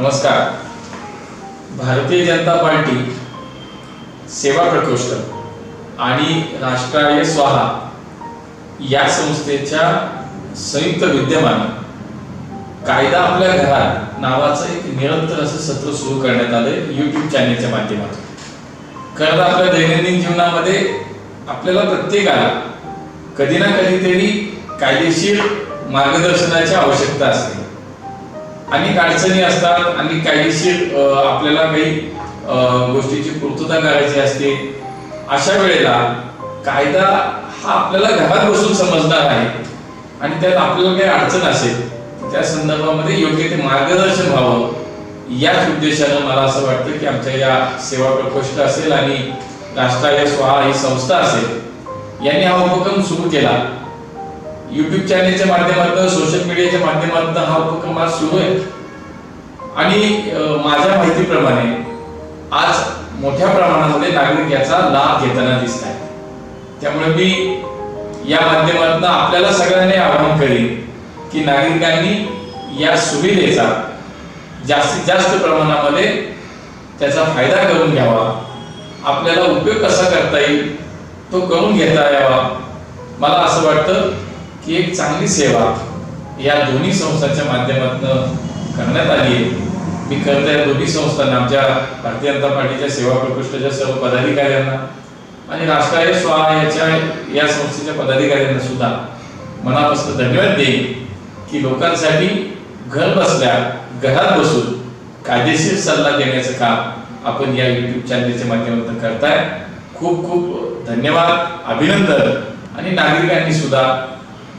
नमस्कार. भारतीय जनता पार्टी, सेवा प्रकोष्ठ आणि राष्ट्राय स्वाहा या संस्थेच्या संयुक्त विद्यमाने कायदा आपल्या घरात नावाचं एक निरंतर असं सत्र सुरू करण्यात आलं YouTube चॅनेलच्या माध्यमातून. खरं तर आपल्या दैनंदिन जीवनामध्ये आपल्याला प्रत्येकाला कधी ना कधीतरी कायदेशीर मार्गदर्शनाची आवश्यकता असते. अनेक अडचणी असतात आणि कायदेशीर आपल्याला काही गोष्टीची पूर्तता करायची असते. अशा वेळेला कायदा हा आपल्याला घरात बसून समजणार आहे आणि त्यात आपल्याला काही अडचण असेल त्या संदर्भामध्ये योग्य ते मार्गदर्शन व्हावं याच उद्देशानं मला असं वाटतं की आमच्या या सेवा प्रकोष्ठ असेल आणि राष्ट्राय स्वाहा ही संस्था असेल यांनी हा उपक्रम सुरू केला. YouTube चॅनेलच्या माध्यमातून, सोशल मीडियाच्या माध्यमातून हा उपक्रम आज सुरू आहे आणि माझ्या माहितीप्रमाणे आज मोठ्या प्रमाणामध्ये नागरिक याचा लाभ घेताना दिसत आहेत. त्यामुळे मी या माध्यमातून आपल्याला सगळ्यांनी आवाहन करेन की नागरिकांनी या सुविधेचा जास्तीत जास्त प्रमाणामध्ये त्याचा फायदा करून घ्यावा. आपल्याला उपयोग कसा करता येईल तो करून घेता यावा. मला असं वाटतं की एक चांगली सेवा या दोन्ही संस्थांच्या माध्यमातून करण्यात आली आहे. मी खरं तर या दोन्ही संस्थांना, आमच्या भारतीय जनता पार्टीच्या सेवा प्रकोष्ठाच्या सर्व पदाधिकाऱ्यांना आणि राष्ट्राय स्वाहा या संस्थेच्या पदाधिकाऱ्यांना सुद्धा मनापासून धन्यवाद देईन की लोकांसाठी घर बसल्या घरात बसून कायदेशीर सल्ला देण्याचं काम आपण या YouTube चॅनेलच्या माध्यमातून करताय. खूप खूप धन्यवाद, अभिनंदन. आणि नागरिकांनी सुद्धा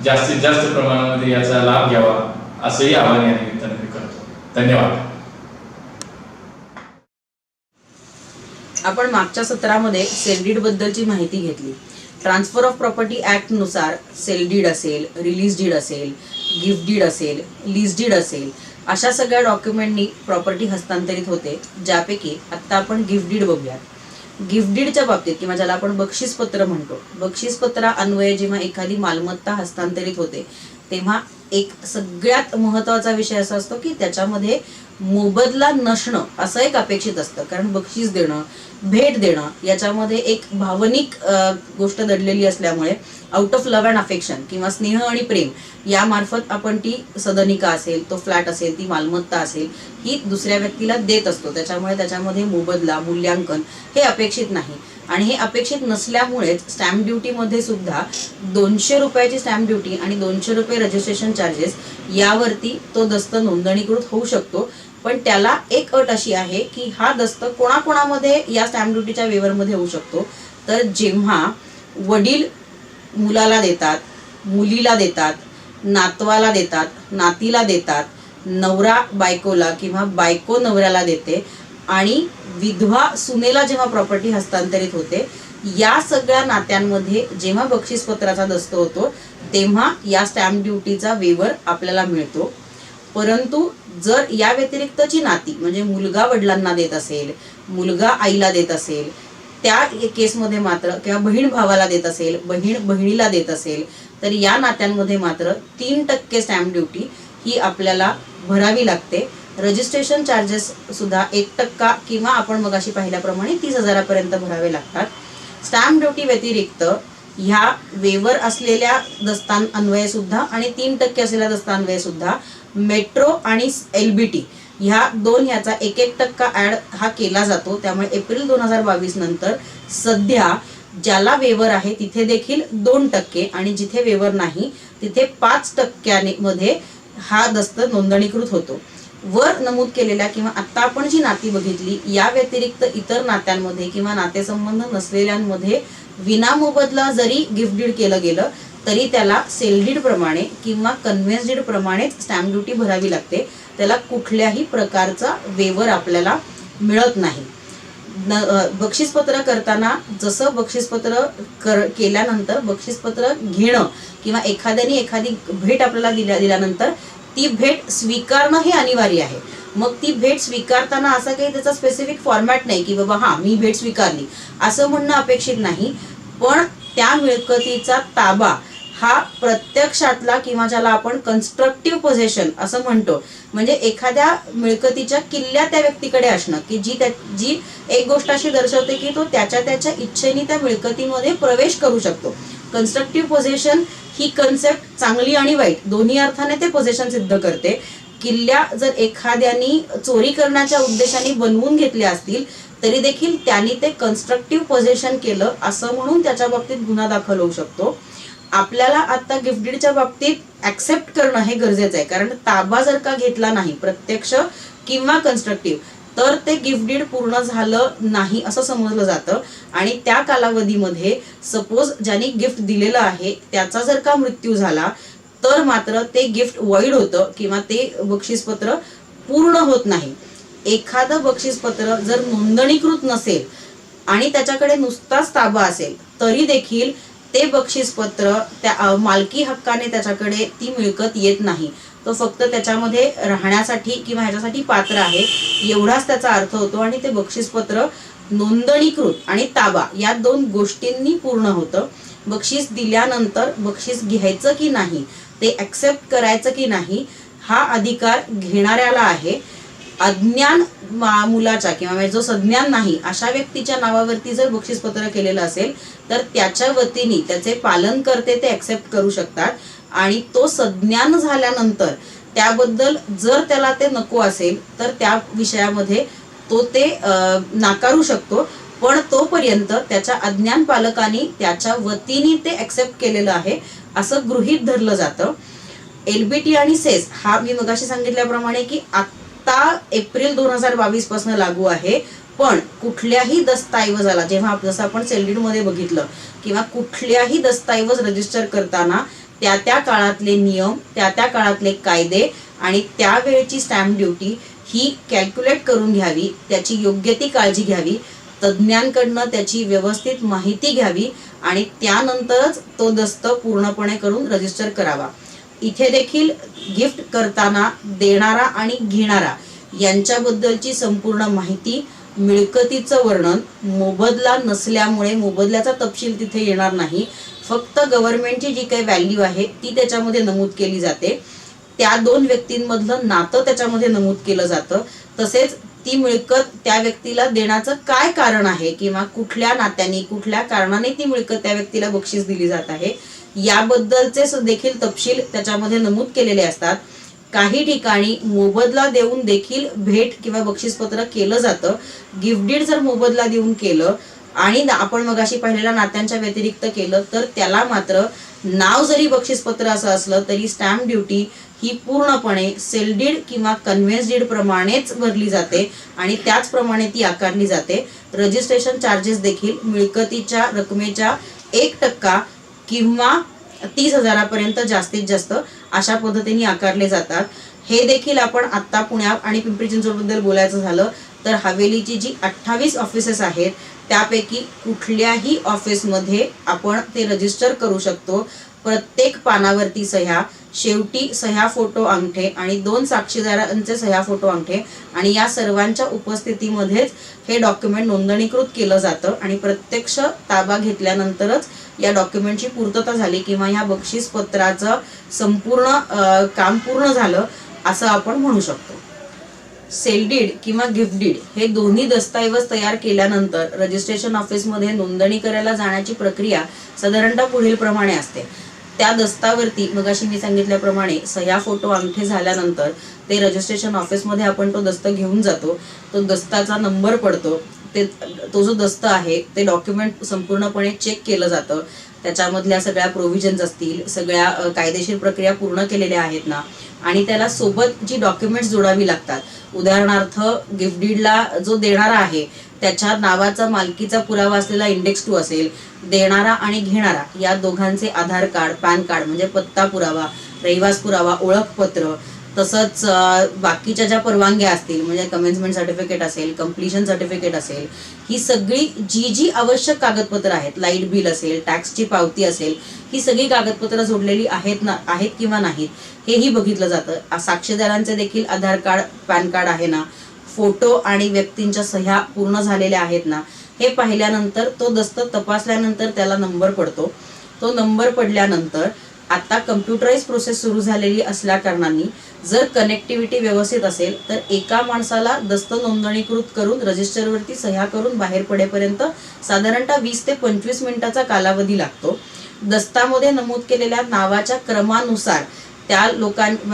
जास्तीत जास्त प्रमाणामध्ये याचा लाभ घ्यावा असंही आवाहन या निमित्ताने मी करतो. धन्यवाद. आपण मागच्या सत्रामध्ये सेल डीड बद्दलची माहिती घेतली. ट्रान्सफर ऑफ प्रॉपर्टी ऍक्ट नुसार सेल डीड असेल, रिलीज डीड असेल, गिफ्ट डीड असेल, लीज डीड असेल, अशा सगळ्या डॉक्युमेंटनी प्रॉपर्टी हस्तांतरित होते. ज्यापैकी आता आपण गिफ्ट डीड बघूयात. गिफ्ट डीडच्या बाबतीत किंवा ज्याला आपण बक्षीसपत्र म्हणतो, बक्षीसपत्रा अन्वये जेव्हा एखादी मालमत्ता हस्तांतरित होते तेव्हा एक सगळ्यात महत्वाचा विषय असा असतो की त्याच्यामध्ये मोबदला नसणं असं एक अपेक्षित असतं. कारण बक्षीस देणं, भेट देणं याच्यामध्ये एक भावनिक गोष्ट दडलेली असल्यामुळे out of love and affection किंवा स्नेह आणि प्रेम यामार्फत आपण ती सदनिका असेल, तो फ्लॅट असेल, ती मालमत्ता असेल ही दुसऱ्या व्यक्तीला देत असतो. त्याच्यामुळे त्याच्यामध्ये मोबदला, मूल्यांकन हे अपेक्षित नाही. आणि हे अपेक्षित नसल्यामुळेच स्टॅम्प ड्युटीमध्ये सुद्धा 200 रुपयाची स्टॅम्प ड्युटी आणि 200 रुपये रजिस्ट्रेशन चार्जेस यावरती तो दस्त नोंदणीकृत होऊ शकतो. पण त्याला एक अट अशी आहे की हा दस्त कोणाकोणामध्ये या स्टॅम्प ड्युटीच्या वेवरमध्ये होऊ शकतो, तर जेव्हा वडील मुलाला देतात, मुलीला देतात, नातवाला देतात, नातीला देतात, नवरा बायकोला किंवा बायको नवऱ्याला देते आणि विधवा सुनेला जेव्हा प्रॉपर्टी हस्तांतरित होते, या सगळ्या नात्यांमध्ये जेव्हा बक्षीसपत्राचा दस्त होतो तेव्हा या स्टॅम्प ड्युटीचा वेवर आपल्याला मिळतो. परंतु जर या व्यतिरिक्तची नाती म्हणजे मुलगा वडिलांना देत असेल, मुलगा आईला देत असेल, त्या केसमध्ये मात्र किंवा बहीण भावाला देत असेल, बहीण बहिणीला देत असेल, तर या नात्यांमध्ये मात्र 3% स्टॅम्प ड्युटी ही आपल्याला भरावी लागते. रजिस्ट्रेशन चार्जेस सुद्धा 1% किंवा आपण मगाशी पाहिल्याप्रमाणे 30,000 भरावे लागतात. स्टॅम्प ड्युटी व्यतिरिक्त ह्या वेवर असलेल्या दस्तान्वये सुद्धा आणि 3% असलेल्या दस्तान्वये सुद्धा मेट्रो आणि LBT ह्या दोन ह्याचा 1% ऍड हा केला जातो. त्यामुळे एप्रिल 2022 नंतर सध्या ज्याला वेवर आहे तिथे देखील 2% आणि जिथे वेवर नाही तिथे 5% मध्ये हा दस्त नोंदणीकृत होतो. वर नमूद केलेल्या किंवा आता आपण जी नाती बघितली या व्यतिरिक्त इतर नात्यांमध्ये किंवा नातेसंबंध नसलेल्यांमध्ये विनामोबदला जरी गिफ्ट डीड केलं गेलं तरी त्याला सेल डीड प्रमाणे किंवा कन्व्हेन्स डीड प्रमाणेच स्टॅम्प ड्युटी भरावी लागते. त्याला कुठल्याही प्रकारचा वेवर आपल्याला मिळत नाही. बक्षीसपत्र करताना जसं बक्षीसपत्र केल्यानंतर बक्षीसपत्र घेणं किंवा एखाद्याने एखादी भेट आपल्याला दिल्यानंतर ती भेट स्वीकारणं हे अनिवार्य आहे. मग ती भेट स्वीकारताना असं काही त्याचा स्पेसिफिक फॉर्मॅट नाही की बाबा हा मी भेट स्वीकारली असं म्हणणं अपेक्षित नाही. पण त्या मिळकतीचा ताबा हा प्रत्यक्षातला किंवा ज्याला आपण कन्स्ट्रक्टिव्ह पोझेशन असं म्हणतो, म्हणजे एखाद्या मिळकतीच्या किल्ल्या त्या व्यक्तीकडे असणं की जी एक गोष्ट अशी दर्शवते की तो त्याच्या इच्छेने त्या मिळकतीमध्ये प्रवेश करू शकतो. कन्स्ट्रक्टिव्ह पोझेशन ही कन्सेप्ट चांगली आणि वाईट दोन्ही अर्थाने ते पोझेशन सिद्ध करते. किल्ल्या जर एखाद्यानी चोरी करण्याच्या उद्देशाने बनवून घेतल्या असतील तरी देखील त्यांनी ते कन्स्ट्रक्टिव्ह पोझेशन केलं असं म्हणून त्याच्या बाबतीत गुन्हा दाखल होऊ शकतो. आपल्याला आता गिफ्ट डीडच्या बाबतीत ऍक्सेप्ट करणं हे गरजेचं आहे, कारण ताबा जर का घेतला नाही प्रत्यक्ष किंवा कन्स्ट्रक्टिव्ह तर ते गिफ्ट डीड पूर्ण झालं नाही असं समजलं जातं. आणि त्या कालावधीमध्ये सपोज ज्यांनी गिफ्ट दिलेलं आहे त्याचा जर का मृत्यू झाला तर मात्र ते गिफ्ट वॉइड होतं किंवा ते बक्षीसपत्र पूर्ण होत नाही. एखादं बक्षीसपत्र जर नोंदणीकृत नसेल आणि त्याच्याकडे नुसताच ताबा असेल तरी देखील ते बक्षीसपत्र त्या मालकी हक्काने त्याच्याकडे ती मिळकत येत नाही. तो फक्त त्याच्यामध्ये राहण्यासाठी किंवा ह्याच्यासाठी पात्र आहे एवढाच त्याचा अर्थ होतो. आणि ते बक्षीसपत्र नोंदणीकृत आणि ताबा या दोन गोष्टींनी पूर्ण होतं. बक्षीस दिल्यानंतर बक्षीस घ्यायचं की नाही, ते ऍक्सेप्ट करायचं की नाही हा अधिकार घेणाऱ्याला आहे. अज्ञान मुलाच्या किंवा जो सज्ञान नाही अशा व्यक्तीच्या नावावरती जर बक्षीसपत्र केलेलं असेल तर त्याच्या वतीने त्याचे पालन करते ते ऍक्सेप्ट करू शकतात. आणि तो सज्ञान झाल्यानंतर त्याबद्दल जर त्याला ते नको असेल तर त्या विषयामध्ये तो ते नाकारू शकतो. पण तोपर्यंत त्याच्या अज्ञान पालकांनी त्याच्या वतीने ते ऍक्सेप्ट केलेलं आहे असं गृहीत धरलं जातं. एलबीटी आणि सेस हा मी मगाशी सांगितल्याप्रमाणे की आता एप्रिल 2022 पासून लागू आहे. पण कुठल्याही दस्तऐवजाला जेव्हा जसं आपण सेलडीड मध्ये बघितलं किंवा कुठल्याही दस्तऐवज रजिस्टर करताना त्या काळातले नियम त्या काळातले कायदे आणि त्यावेळची स्टॅम्प ड्युटी ही कॅल्क्युलेट करून घ्यावी, त्याची योग्य ती काळजी घ्यावी, तज्ज्ञांकडनं त्याची व्यवस्थित माहिती घ्यावी आणि त्यानंतरच तो दस्त पूर्णपणे करून रजिस्टर करावा. इथे देखील गिफ्ट करताना देणारा आणि घेणारा यांच्याबद्दलची संपूर्ण माहिती, मिळकतीचं वर्णन, मोबदला नसल्यामुळे मोबदल्याचा तपशील तिथे येणार नाही, फक्त गव्हर्नमेंटची जी काही व्हॅल्यू आहे ती त्याच्यामध्ये नमूद केली जाते. त्या दोन व्यक्तींमधलं नातं त्याच्यामध्ये नमूद केलं जातं. तसेच ती मिळकत त्या व्यक्तीला देण्याचं काय कारण आहे किंवा कुठल्या नात्याने कुठल्या कारणाने ती मिळकत त्या व्यक्तीला बक्षीस दिली जात आहे याबद्दलचे देखील तपशील त्याच्यामध्ये नमूद केलेले असतात. काही ठिकाणी मोबदला देऊन देखील भेट किंवा बक्षीसपत्र केलं जातं. गिफ्ट डीड जर मोबदला देऊन केलं आणि आपण मगाशी पाहिलेल्या नात्यांच्या व्यतिरिक्त केलं तर त्याला मात्र नाव जरी बक्षीसपत्र असं असलं तरी स्टॅम्प ड्युटी ही पूर्णपणे सेल डीड किंवा कन्व्हेन्स डीड प्रमाणेच भरली जाते आणि त्याचप्रमाणे ती आकारली जाते. रजिस्ट्रेशन चार्जेस देखील मिळकतीच्या रकमेच्या 1% किंवा 30,000 जास्तीत जास्त अशा पद्धतीने आकारले जातात. हे देखील आपण आता पुण्यात आणि पिंपरी चिंचवडबद्दल बोलायचं झालं तर हवेलीची जी 28 ऑफिसेस आहेत त्यापैकी कुठल्याही ऑफिसमध्ये आपण ते रजिस्टर करू शकतो. प्रत्येक पानावरती सह्या, शेवटी सह्या फोटो अंगठे आणि 2 साक्षीदारांचे सह्या फोटो अंगठे आणि या सर्वांच्या उपस्थितीमध्येच हे डॉक्युमेंट नोंदणीकृत केलं जातं आणि प्रत्यक्ष ताबा घेतल्यानंतरच या डॉक्युमेंटची पूर्तता झाली किंवा या बक्षीसपत्राचं संपूर्ण काम पूर्ण झालं असं आपण म्हणू शकतो. सेल डीड किंवा गिफ्ट डीड हे दोन्ही दस्तऐवज तयार केल्यानंतर रजिस्ट्रेशन ऑफिसमध्ये नोंदणी करायला जाण्याची प्रक्रिया साधारणतः पुढील प्रमाणे असते. त्या दस्तावरती मगाशी मी सांगितल्याप्रमाणे सह्या फोटो अंगठे झाल्यानंतर ते रजिस्ट्रेशन ऑफिसमध्ये आपण तो दस्त घेऊन जातो. तो दस्ताचा नंबर पडतो. तो जो दस्त आहे ते डॉक्युमेंट संपूर्णपणे चेक केलं जातं. त्याच्यामधल्या सगळ्या प्रोव्हिजन्स असतील, सगळ्या कायदेशीर प्रक्रिया पूर्ण केलेल्या आहेत ना, आणि त्याला सोबत जी डॉक्युमेंट्स जोडावी लागतात. उदाहरणार्थ गिफ्ट डीडला जो देणारा आहे त्याच्या नावाचा मालकीचा पुरावा असलेला इंडेक्स 2 असेल. देणारा आणि घेणारा या दोघांचे आधार कार्ड, पॅन कार्ड म्हणजे पत्ता पुरावा, रहिवास पुरावा, ओळखपत्र, तसंच बाकीच्या ज्या परवानग्या असतील म्हणजे कमेन्समेंट सर्टिफिकेट असेल, कम्प्लिशन सर्टिफिकेट असेल, ही सगळी जी आवश्यक कागदपत्र आहेत, लाईट बिल असेल, टॅक्सची पावती असेल, ही सगळी कागदपत्र जोडलेली आहेत किंवा नाहीत हेही बघितलं जातं. साक्षीदारांचे देखील आधार कार्ड, पॅन कार्ड आहे ना, फोटो आणि व्यक्तींच्या सह्या पूर्ण झालेल्या आहेत ना, हे पाहिल्यानंतर तो दस्त तपासल्यानंतर त्याला नंबर पडतो. तो नंबर पडल्यानंतर आता कम्प्युटराइज प्रोसेस सुरू झालेली असल्या कारणाने जर कनेक्टिव्हिटी व्यवस्थित असेल तर एका माणसाला दस्त नोंदणीकृत करून रजिस्टरवरती सह्या करून बाहेर पडेपर्यंत साधारणतः 20 ते 25 मिनिटाचा कालावधी लागतो. दस्तामध्ये नमूद केलेल्या नावाच्या क्रमानुसार त्या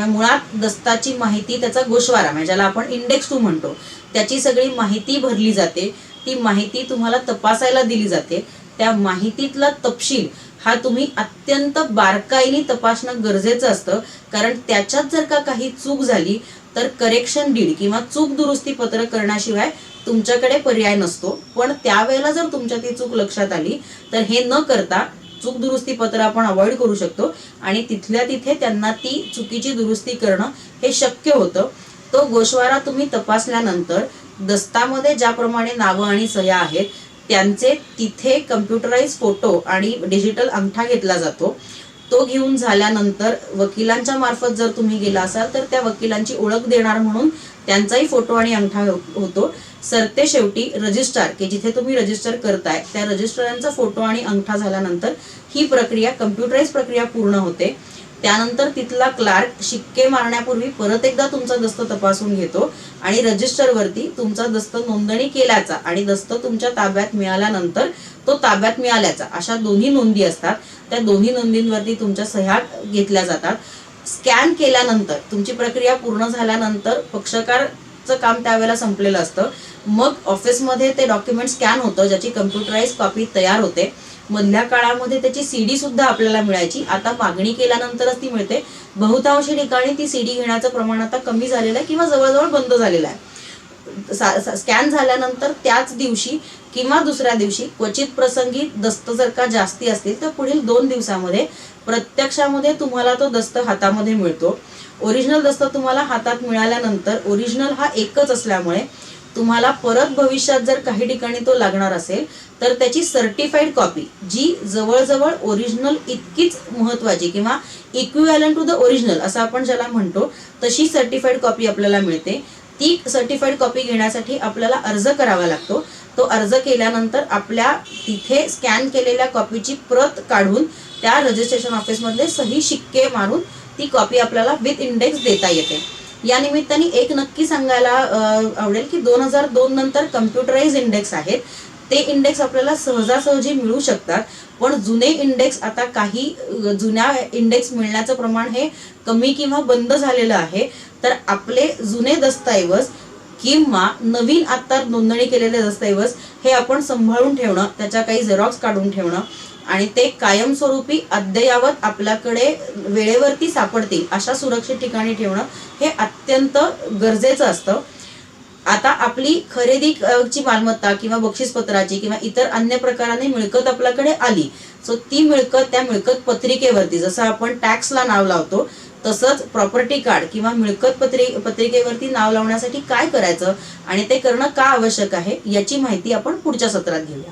मुळात दस्ताची माहिती, त्याचा गोषवारा म्हणजे ज्याला आपण इंडेक्स 2 म्हणतो, त्याची सगळी माहिती भरली जाते. ती माहिती तुम्हाला तपासायला दिली जाते. त्या माहितीतला तपशील हा तुम्ही अत्यंत बारकाईने तपासणं गरजेचं असतं, कारण त्याच्यात जर का काही चूक झाली तर करेक्शन डीड किंवा चूक दुरुस्ती पत्र करण्याशिवाय तुमच्याकडे पर्याय नसतो. पण त्यावेळेला जर तुमच्या ती चूक लक्षात आली तर हे न करता चूक दुरुस्ती पत्र आपण अवॉइड करू शकतो आणि तिथल्या तिथे त्यांना ती चुकीची दुरुस्ती करणं हे शक्य होतं. तो गोषवारा तुम्ही तपासल्यानंतर दस्तामध्ये ज्याप्रमाणे नावं आणि सह्या आहेत त्यांचे तिथे कम्प्युटराइज फोटो आणि डिजिटल अंगठा घेतला जातो. तो घेऊन झाल्यानंतर वकिलांच्या मार्फत जर तुम्ही गेला असाल तर त्या वकिलांची ओळख देणार म्हणून त्यांचाही फोटो आणि अंगठा होतो. सरते शेवटी रजिस्ट्रार की जिथे तुम्ही रजिस्टर करताय त्या रजिस्ट्रारांचा फोटो आणि अंगठा झाल्यानंतर ही प्रक्रिया कम्प्युटराइज प्रक्रिया पूर्ण होते. त्यानंतर तिथला क्लार्क शिक्के मारण्यापूर्वी परत एकदा तुमचा दस्त तपासून घेतो आणि रजिस्टरवरती तुमचा दस्त नोंदणी केल्याचा आणि दस्त तुमच्या ताब्यात मिळाल्यानंतर तो ताब्यात मिळाल्याचा अशा दोन्ही नोंदी असतात. त्या दोन्ही नोंदींवरती तुमच्या सह्या घेतल्या जातात. स्कॅन केल्यानंतर तुमची प्रक्रिया पूर्ण झाल्यानंतर पक्षकारचं काम त्यावेळेला संपलेलं असतं. मग ऑफिसमध्ये ते डॉक्युमेंट स्कॅन होतं, ज्याची कम्प्युटराइज कॉपी तयार होते. मधल्या काळामध्ये त्याची सीडी सुद्धा आपल्याला मिळायची. आता मागणी केल्यानंतरच ती मिळते. बहुतांशी ठिकाणी ती सीडी घेण्याचं प्रमाण आता कमी झालेलं आहे किंवा जवळजवळ बंद झालेलं आहे. स्कॅन झाल्यानंतर त्याच दिवशी किंवा दुसऱ्या दिवशी क्वचित प्रसंगी दस्त जर का जास्ती असतील तर पुढील 2 दिवसामध्ये प्रत्यक्षामध्ये तुम्हाला तो दस्त हातामध्ये मिळतो. ओरिजिनल दस्त तुम्हाला हातात मिळाल्यानंतर ओरिजिनल हा एकच असल्यामुळे तुम्हाला परत भविष्यात जर काही ठिकाणी तो लागणार असेल तर त्याची सर्टिफाईड कॉपी जी जवळजवळ ओरिजिनल इतकीच महत्वाची किंवा इक्विव्हॅलंट टू द ओरिजिनल असं आपण ज्याला म्हणतो तशी सर्टिफाईड कॉपी आपल्याला मिळते. ती सर्टिफाईड कॉपी घेण्यासाठी आपल्याला अर्ज करावा लागतो. तो अर्ज केल्यानंतर आपल्या तिथे स्कॅन केलेल्या कॉपीची प्रत काढून त्या रजिस्ट्रेशन ऑफिसमधले सही शिक्के मारून ती कॉपी आपल्याला विथ इंडेक्स देता येते. या निमित्ताने एक नक्की सांगायला आवडेल की 2002 नंतर कम्प्युटराइज इंडेक्स आहेत. ते इंडेक्स आपल्याला सहजासहजी मिळू शकतात. पण जुने इंडेक्स आता काही जुन्या इंडेक्स मिळण्याचं प्रमाण हे कमी किंवा बंद झालेलं आहे. तर आपले जुने दस्तऐवज किंवा नवीन आता नोंदणी केलेले दस्तऐवज हे आपण सांभाळून ठेवणं, त्याच्या काही झेरॉक्स काढून ठेवणं आणि ते कायमस्वरूपी अद्ययावत आपल्याकडे वेळेवरती सापडतील अशा सुरक्षित ठिकाणी ठेवणं हे अत्यंत गरजेचं असतं. आता आपली खरेदीची मालमत्ता किंवा बक्षीसपत्राची किंवा इतर अन्य प्रकाराने मिळकत आपल्याकडे आली, सो ती मिळकत त्या मिळकत पत्रिकेवरती जसं आपण टॅक्सला नाव लावतो तसंच प्रॉपर्टी कार्ड किंवा मिळकत पत्रिकेवरती नाव लावण्यासाठी काय करायचं आणि ते करणं का आवश्यक आहे याची माहिती आपण पुढच्या सत्रात घेऊया.